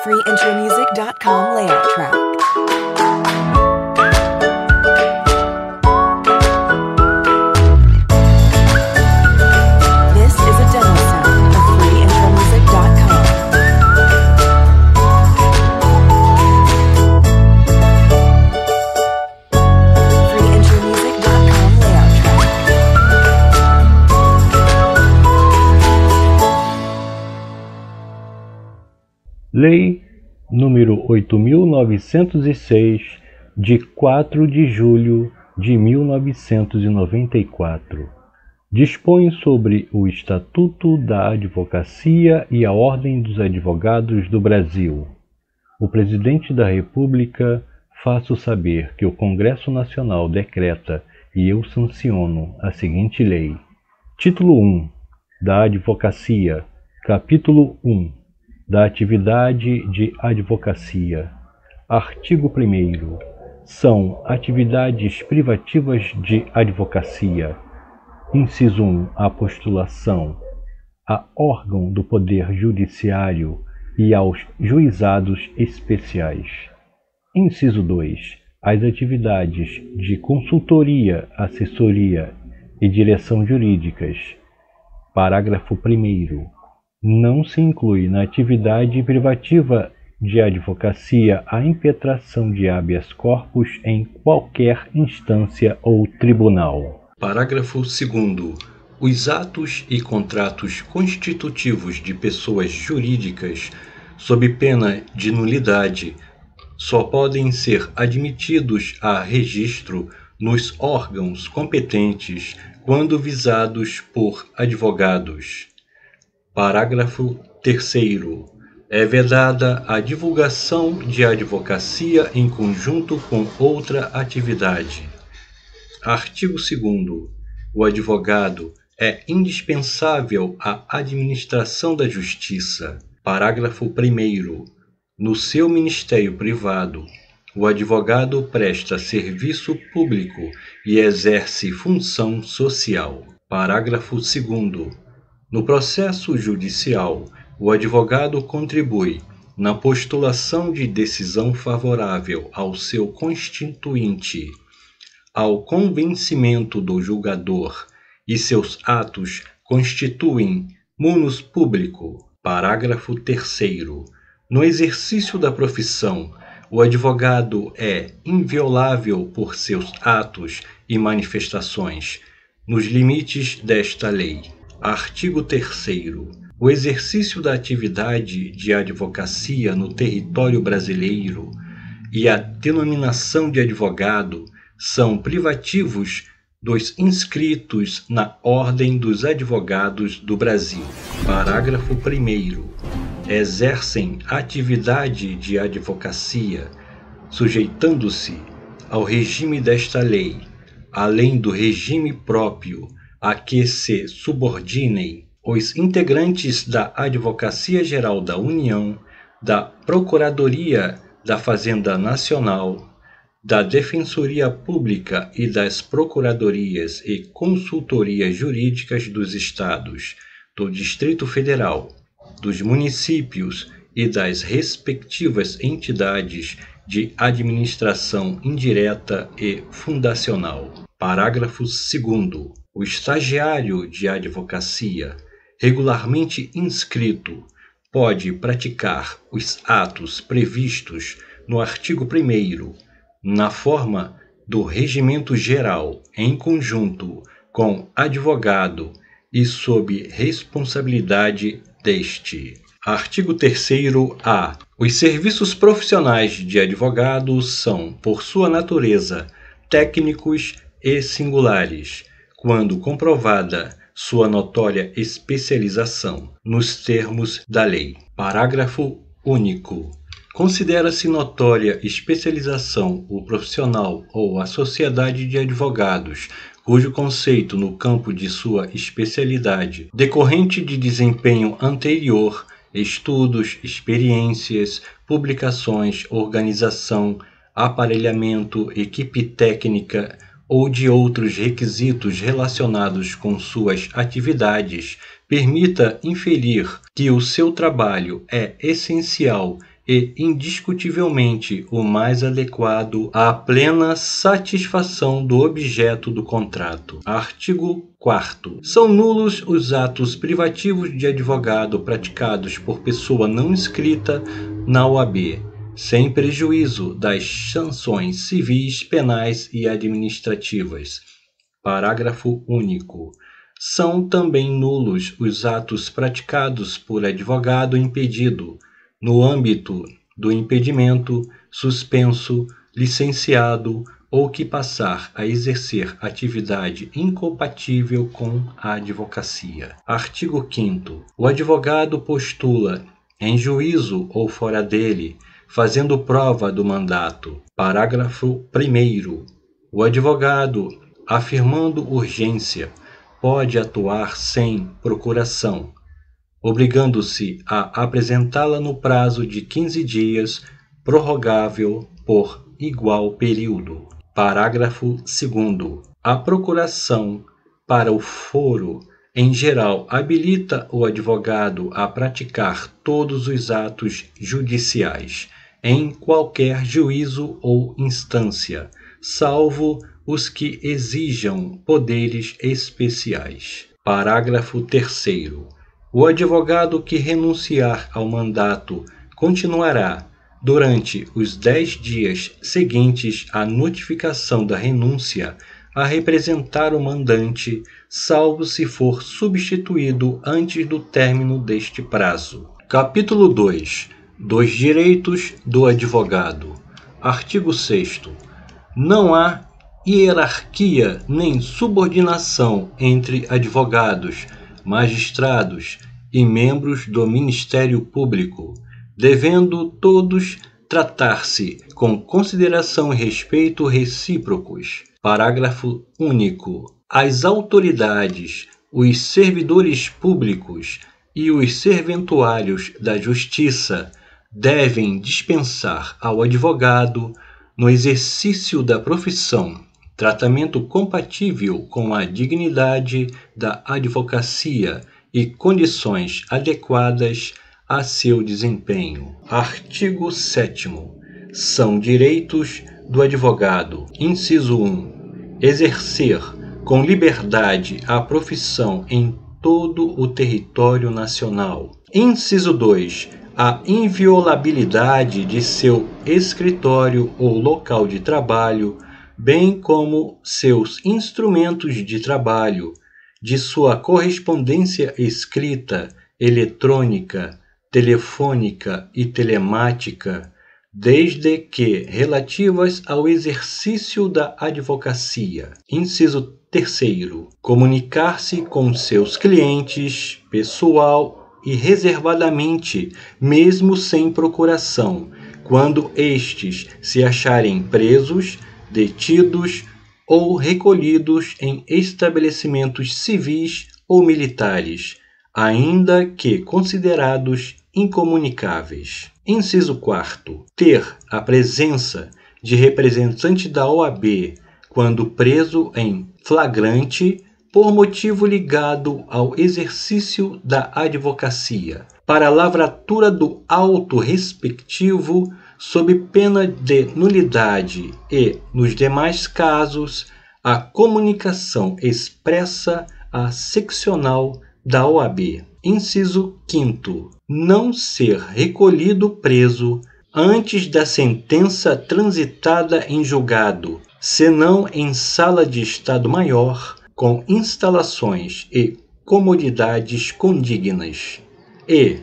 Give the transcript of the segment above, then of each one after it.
freeintromusic.com layout track. This is a demo sound of freeintromusic.com. freeintromusic.com layout track. Lei número 8.906, de 4 de julho de 1994, dispõe sobre o Estatuto da Advocacia e a Ordem dos Advogados do Brasil. O Presidente da República faço saber que o Congresso Nacional decreta e eu sanciono a seguinte lei. Título 1 da Advocacia, Capítulo 1 da atividade de advocacia. Artigo 1º. São atividades privativas de advocacia. Inciso 1. A postulação a órgão do Poder Judiciário e aos juizados especiais. Inciso 2. As atividades de consultoria, assessoria e direção jurídicas. Parágrafo 1º. Não se inclui na atividade privativa de advocacia a impetração de habeas corpus em qualquer instância ou tribunal. Parágrafo 2º. Os atos e contratos constitutivos de pessoas jurídicas, sob pena de nulidade, só podem ser admitidos a registro nos órgãos competentes quando visados por advogados. Parágrafo 3º. É vedada a divulgação de advocacia em conjunto com outra atividade. Artigo 2º. O advogado é indispensável à administração da justiça. Parágrafo 1º. No seu ministério privado, o advogado presta serviço público e exerce função social. Parágrafo 2º. No processo judicial, o advogado contribui na postulação de decisão favorável ao seu constituinte, ao convencimento do julgador, e seus atos constituem munus público. Parágrafo 3º. No exercício da profissão, o advogado é inviolável por seus atos e manifestações, nos limites desta lei. Artigo 3º. O exercício da atividade de advocacia no território brasileiro e a denominação de advogado são privativos dos inscritos na Ordem dos Advogados do Brasil. Parágrafo 1º. Exercem atividade de advocacia, sujeitando-se ao regime desta lei, além do regime próprio a que se subordinem os integrantes da Advocacia Geral da União, da Procuradoria da Fazenda Nacional, da Defensoria Pública e das Procuradorias e Consultorias Jurídicas dos Estados, do Distrito Federal, dos municípios e das respectivas entidades de administração indireta e fundacional. Parágrafo 2º. O estagiário de advocacia, regularmente inscrito, pode praticar os atos previstos no artigo 1º, na forma do regimento geral, em conjunto com advogado e sob responsabilidade deste. Artigo 3º-A. Os serviços profissionais de advogado são, por sua natureza, técnicos e singulares, quando comprovada sua notória especialização, nos termos da lei. Parágrafo único. Considera-se notória especialização o profissional ou a sociedade de advogados, cujo conceito no campo de sua especialidade, decorrente de desempenho anterior, estudos, experiências, publicações, organização, aparelhamento, equipe técnica, ou de outros requisitos relacionados com suas atividades, permita inferir que o seu trabalho é essencial e indiscutivelmente o mais adequado à plena satisfação do objeto do contrato. Artigo 4º. São nulos os atos privativos de advogado praticados por pessoa não inscrita na OAB, sem prejuízo das sanções civis, penais e administrativas. Parágrafo único. São também nulos os atos praticados por advogado impedido, no âmbito do impedimento, suspenso, licenciado ou que passar a exercer atividade incompatível com a advocacia. Artigo 5º. O advogado postula, em juízo ou fora dele, fazendo prova do mandato. Parágrafo 1º. O advogado, afirmando urgência, pode atuar sem procuração, obrigando-se a apresentá-la no prazo de 15 dias, prorrogável por igual período. Parágrafo 2º. A procuração para o foro, em geral, habilita o advogado a praticar todos os atos judiciais, em qualquer juízo ou instância, salvo os que exijam poderes especiais. Parágrafo 3º. O advogado que renunciar ao mandato continuará, durante os 10 dias seguintes à notificação da renúncia, a representar o mandante, salvo se for substituído antes do término deste prazo. Capítulo 2. Dos direitos do advogado. Artigo 6º. Não há hierarquia nem subordinação entre advogados, magistrados e membros do Ministério Público, devendo todos tratar-se com consideração e respeito recíprocos. Parágrafo único. As autoridades, os servidores públicos e os serventuários da Justiça devem dispensar ao advogado, no exercício da profissão, tratamento compatível com a dignidade da advocacia e condições adequadas a seu desempenho. Artigo 7º. São direitos do advogado. Inciso 1. Exercer com liberdade a profissão em todo o território nacional. Inciso 2. A inviolabilidade de seu escritório ou local de trabalho, bem como seus instrumentos de trabalho, de sua correspondência escrita, eletrônica, telefônica e telemática, desde que relativas ao exercício da advocacia. Inciso 3º. Comunicar-se com seus clientes, pessoal e reservadamente, mesmo sem procuração, quando estes se acharem presos, detidos ou recolhidos em estabelecimentos civis ou militares, ainda que considerados incomunicáveis. Inciso 4º. Ter a presença de representante da OAB quando preso em flagrante por motivo ligado ao exercício da advocacia, para a lavratura do auto respectivo, sob pena de nulidade e, nos demais casos, a comunicação expressa à seccional da OAB. Inciso 5º. Não ser recolhido preso antes da sentença transitada em julgado, senão em sala de Estado-Maior, com instalações e comodidades condignas, e,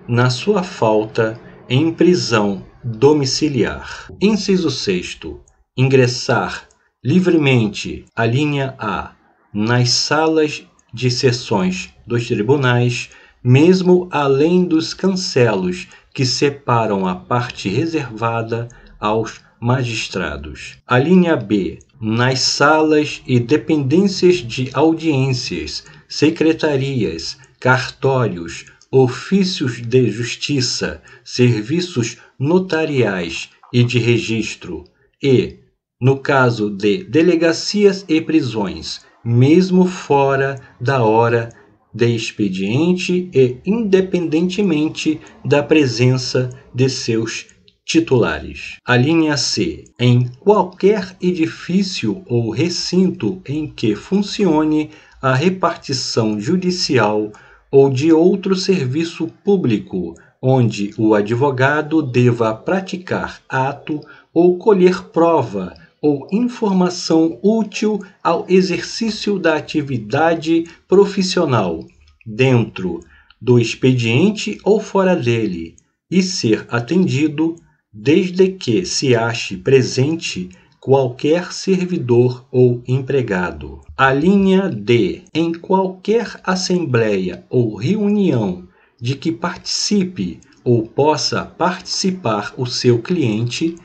na sua falta, em prisão domiciliar. Inciso 6º. Ingressar livremente, a linha A, nas salas de sessões dos tribunais, mesmo além dos cancelos que separam a parte reservada aos magistrados. A linha B, nas salas e dependências de audiências, secretarias, cartórios, ofícios de justiça, serviços notariais e de registro, e, no caso de delegacias e prisões, mesmo fora da hora de expediente e independentemente da presença de seus titulares. A linha C. Em qualquer edifício ou recinto em que funcione a repartição judicial ou de outro serviço público, onde o advogado deva praticar ato ou colher prova ou informação útil ao exercício da atividade profissional, dentro do expediente ou fora dele, e ser atendido desde que se ache presente qualquer servidor ou empregado. A linha D. Em qualquer assembleia ou reunião de que participe ou possa participar o seu cliente,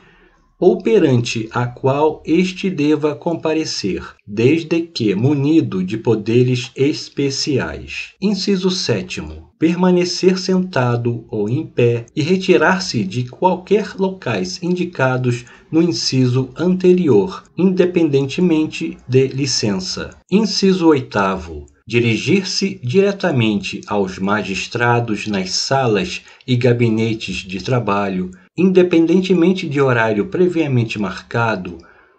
ou perante a qual este deva comparecer, desde que munido de poderes especiais. Inciso 7º. Permanecer sentado ou em pé e retirar-se de qualquer locais indicados no inciso anterior, independentemente de licença. Inciso 8º. Dirigir-se diretamente aos magistrados nas salas e gabinetes de trabalho, independentemente de horário previamente marcado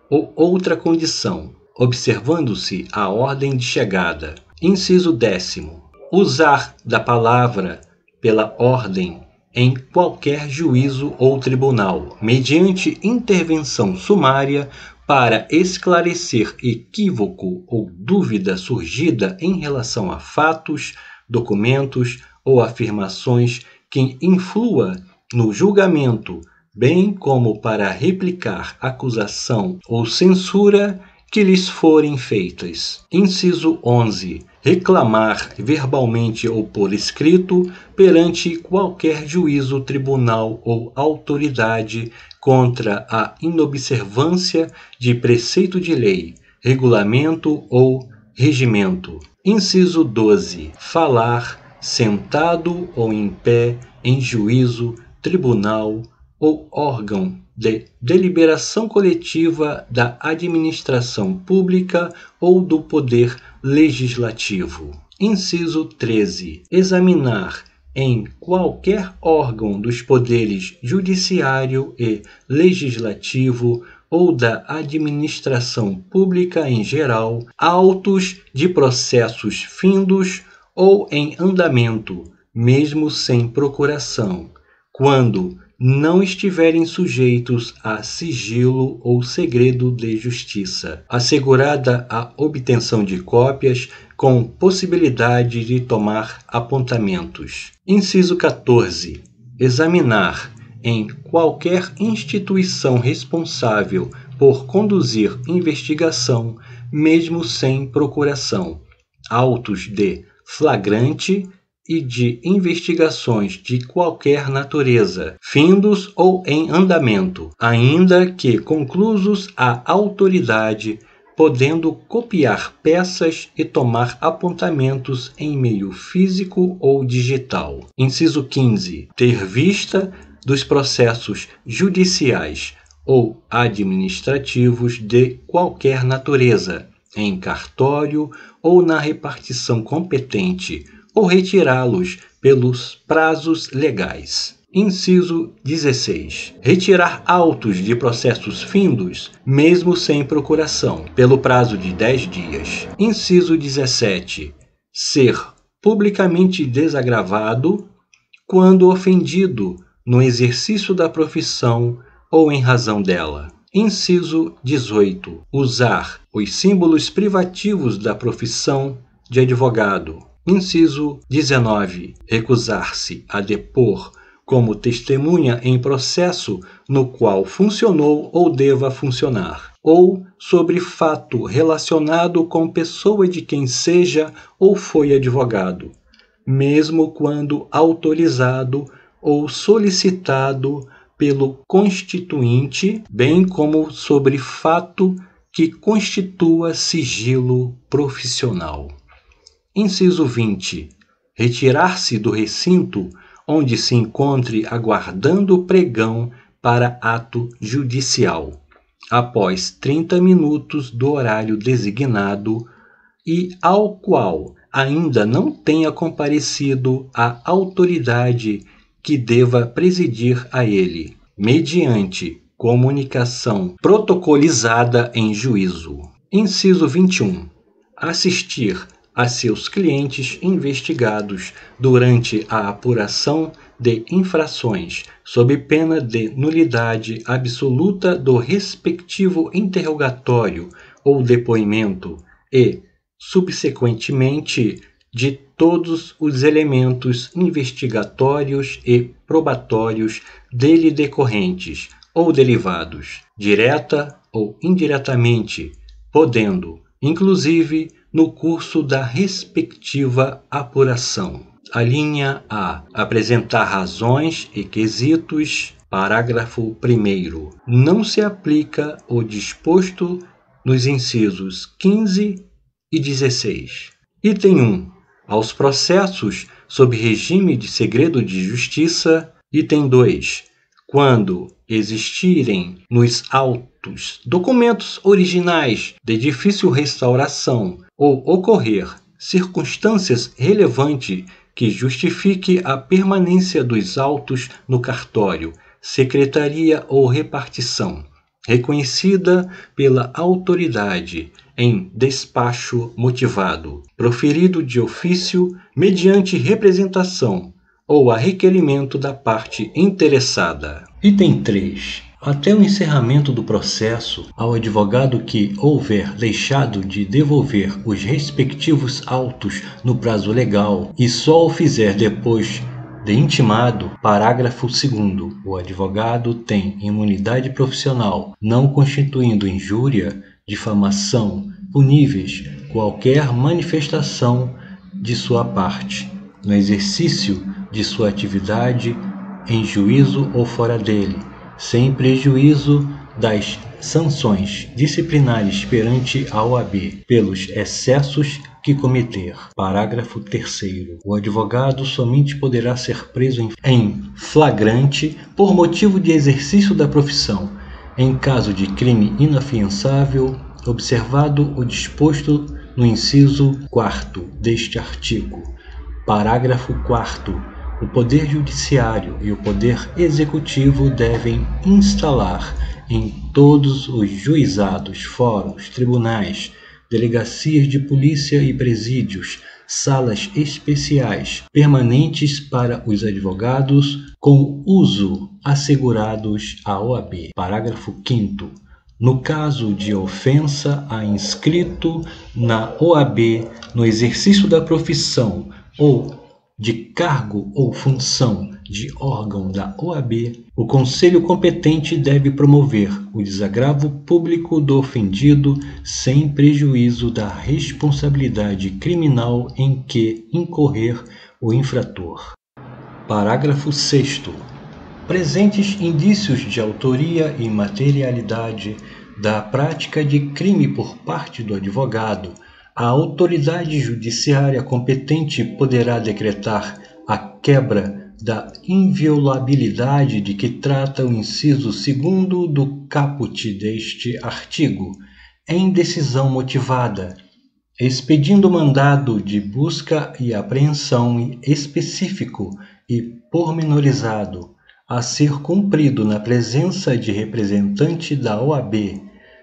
ou outra condição, observando-se a ordem de chegada. Inciso 10º. Usar da palavra pela ordem em qualquer juízo ou tribunal, mediante intervenção sumária, para esclarecer equívoco ou dúvida surgida em relação a fatos, documentos ou afirmações que influa no julgamento, bem como para replicar acusação ou censura que lhes forem feitas. Inciso 11. Reclamar verbalmente ou por escrito perante qualquer juízo, tribunal ou autoridade contra a inobservância de preceito de lei, regulamento ou regimento. Inciso 12. Falar sentado ou em pé em juízo, tribunal ou órgão de deliberação coletiva da administração pública ou do poder legislativo. Inciso 13. Examinar em qualquer órgão dos poderes judiciário e legislativo ou da administração pública em geral, autos de processos findos ou em andamento, mesmo sem procuração, quando não estiverem sujeitos a sigilo ou segredo de justiça, assegurada a obtenção de cópias com possibilidade de tomar apontamentos. Inciso 14. Examinar em qualquer instituição responsável por conduzir investigação, mesmo sem procuração, autos de flagrante e de investigações de qualquer natureza, findos ou em andamento, ainda que conclusos à autoridade, podendo copiar peças e tomar apontamentos em meio físico ou digital. Inciso 15. Ter vista dos processos judiciais ou administrativos de qualquer natureza, em cartório ou na repartição competente, ou retirá-los pelos prazos legais. Inciso 16. Retirar autos de processos findos, mesmo sem procuração, pelo prazo de 10 dias. Inciso 17. Ser publicamente desagravado quando ofendido no exercício da profissão ou em razão dela. Inciso 18. Usar os símbolos privativos da profissão de advogado. Inciso 19. Recusar-se a depor como testemunha em processo no qual funcionou ou deva funcionar, ou sobre fato relacionado com pessoa de quem seja ou foi advogado, mesmo quando autorizado ou solicitado pelo constituinte, bem como sobre fato que constitua sigilo profissional. Inciso 20. Retirar-se do recinto onde se encontre aguardando o pregão para ato judicial, após 30 minutos do horário designado e ao qual ainda não tenha comparecido à autoridade que deva presidir a ele, mediante comunicação protocolizada em juízo. Inciso 21. Assistir a seus clientes investigados durante a apuração de infrações, sob pena de nulidade absoluta do respectivo interrogatório ou depoimento e, subsequentemente, de todos os elementos investigatórios e probatórios dele decorrentes ou derivados, direta ou indiretamente, podendo, inclusive, no curso da respectiva apuração. A linha A. Apresentar razões e quesitos. Parágrafo 1º. Não se aplica o disposto nos incisos 15 e 16. Item 1. Aos processos sob regime de segredo de justiça. Item 2. Quando existirem nos autos documentos originais de difícil restauração ou ocorrer circunstâncias relevantes que justifique a permanência dos autos no cartório, secretaria ou repartição, reconhecida pela autoridade em despacho motivado, proferido de ofício mediante representação ou a requerimento da parte interessada. Item 3. Até o encerramento do processo, ao advogado que houver deixado de devolver os respectivos autos no prazo legal e só o fizer depois de intimado, parágrafo 2º, o advogado tem imunidade profissional, não constituindo injúria, difamação, puníveis qualquer manifestação de sua parte, no exercício de sua atividade, em juízo ou fora dele, sem prejuízo das sanções disciplinares perante a OAB, pelos excessos que cometer. Parágrafo 3º. O advogado somente poderá ser preso em flagrante por motivo de exercício da profissão, em caso de crime inafiançável, observado o disposto no inciso 4º deste artigo. Parágrafo 4º. O Poder Judiciário e o Poder Executivo devem instalar em todos os juizados, fóruns, tribunais, delegacias de polícia e presídios, salas especiais permanentes para os advogados com uso assegurados à OAB. Parágrafo 5º. No caso de ofensa a inscrito na OAB no exercício da profissão ou de cargo ou função de órgão da OAB, o Conselho competente deve promover o desagravo público do ofendido sem prejuízo da responsabilidade criminal em que incorrer o infrator. Parágrafo 6º. Presentes indícios de autoria e materialidade da prática de crime por parte do advogado, a autoridade judiciária competente poderá decretar a quebra da inviolabilidade de que trata o inciso 2º do caput deste artigo, em decisão motivada, expedindo mandado de busca e apreensão específico e pormenorizado, a ser cumprido na presença de representante da OAB,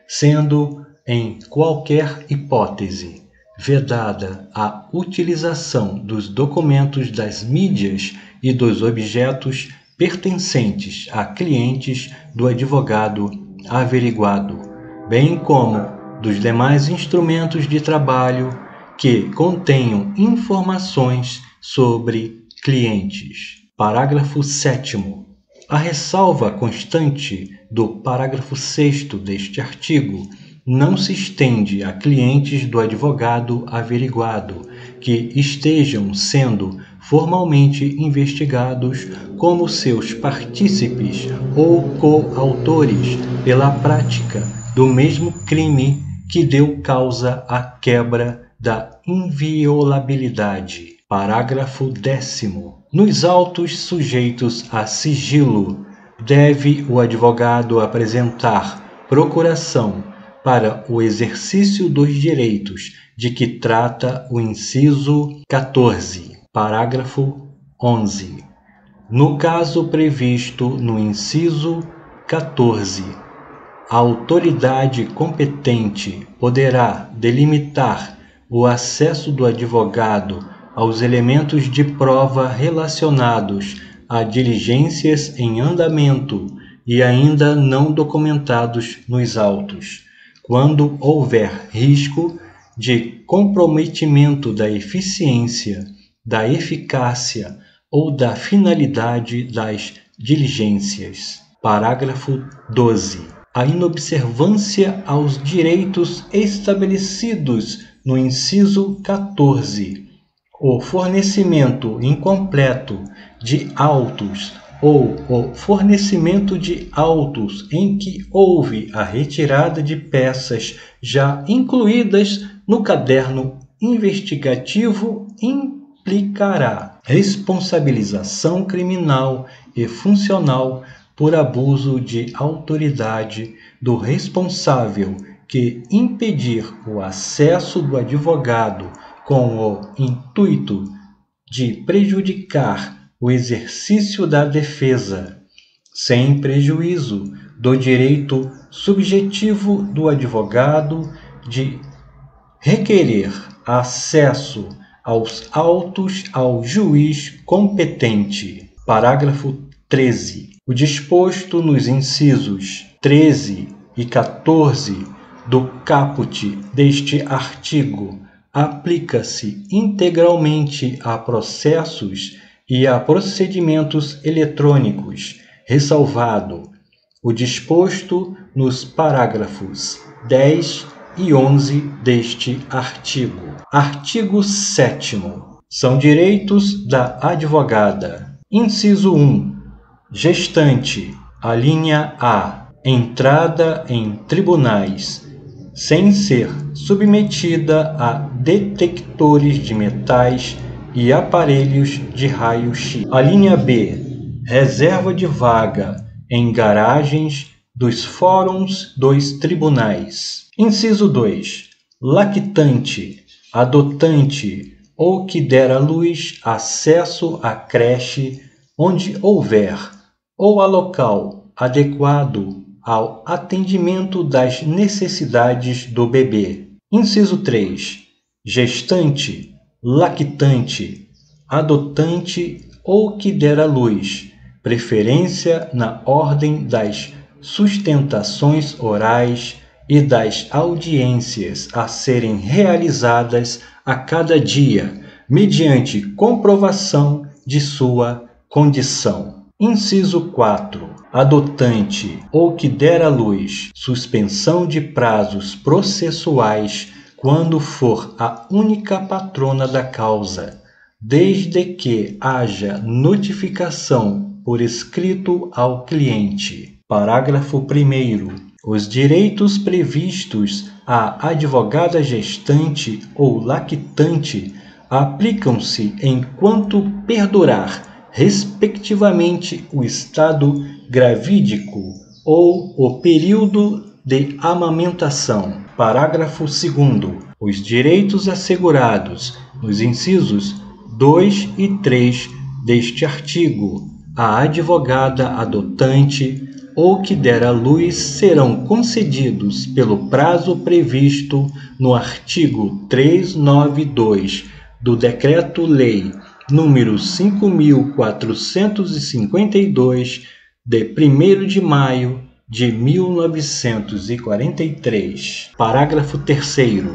sendo, em qualquer hipótese, vedada a utilização dos documentos das mídias e dos objetos pertencentes a clientes do advogado averiguado, bem como dos demais instrumentos de trabalho que contenham informações sobre clientes. Parágrafo 7º. A ressalva constante do parágrafo 6º deste artigo não se estende a clientes do advogado averiguado que estejam sendo formalmente investigados como seus partícipes ou coautores pela prática do mesmo crime que deu causa à quebra da inviolabilidade. Parágrafo 10º. Nos autos sujeitos a sigilo, deve o advogado apresentar procuração para o exercício dos direitos de que trata o inciso 14, parágrafo 11. No caso previsto no inciso 14, a autoridade competente poderá delimitar o acesso do advogado aos elementos de prova relacionados a diligências em andamento e ainda não documentados nos autos, quando houver risco de comprometimento da eficiência, da eficácia ou da finalidade das diligências. Parágrafo 12. A inobservância aos direitos estabelecidos no inciso 14, o fornecimento incompleto de autos ou o fornecimento de autos em que houve a retirada de peças já incluídas no caderno investigativo implicará responsabilização criminal e funcional por abuso de autoridade do responsável que impedir o acesso do advogado com o intuito de prejudicar o exercício da defesa, sem prejuízo do direito subjetivo do advogado de requerer acesso aos autos ao juiz competente. Parágrafo 13. O disposto nos incisos 13 e 14 do caput deste artigo aplica-se integralmente a processos e a procedimentos eletrônicos, ressalvado o disposto nos parágrafos 10 e 11 deste artigo. Artigo 7º. São direitos da advogada. Inciso 1. Gestante. Alínea A. Entrada em tribunais, sem ser submetida a detectores de metais e aparelhos de raio-x. Alínea B. Reserva de vaga em garagens dos fóruns dos tribunais. Inciso 2. Lactante, adotante ou que der à luz acesso à creche onde houver, ou a local adequado ao atendimento das necessidades do bebê. Inciso 3. Gestante, lactante, adotante ou que der à luz, preferência na ordem das sustentações orais e das audiências a serem realizadas a cada dia, mediante comprovação de sua condição. Inciso 4. Adotante ou que der à luz, suspensão de prazos processuais quando for a única patrona da causa, desde que haja notificação por escrito ao cliente. Parágrafo 1º. Os direitos previstos à advogada gestante ou lactante aplicam-se enquanto perdurar, respectivamente, o estado gravídico ou o período de amamentação. Parágrafo 2º. Os direitos assegurados nos incisos 2 e 3 deste artigo à advogada adotante ou que der à luz serão concedidos pelo prazo previsto no artigo 392 do Decreto-Lei número 5.452, de 1º de maio de 1943. Parágrafo 3º.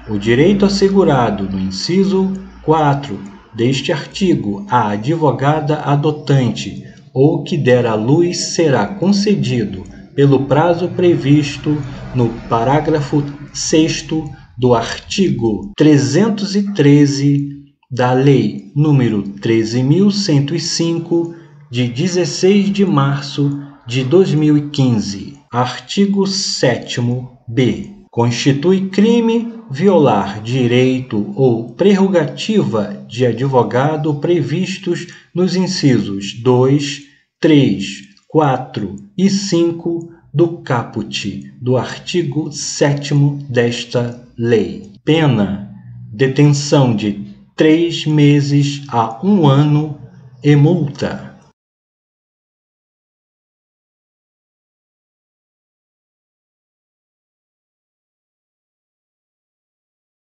O direito assegurado no inciso 4 deste artigo à advogada adotante ou que der à luz será concedido pelo prazo previsto no parágrafo 6º do artigo 313 da Lei nº 13.105, de 16 de março de 2015. Artigo 7º-B. Constitui crime violar direito ou prerrogativa de advogado previstos nos incisos 2, 3, 4 e 5 do caput do artigo 7º desta lei. Pena: detenção de 3 meses a 1 ano e multa.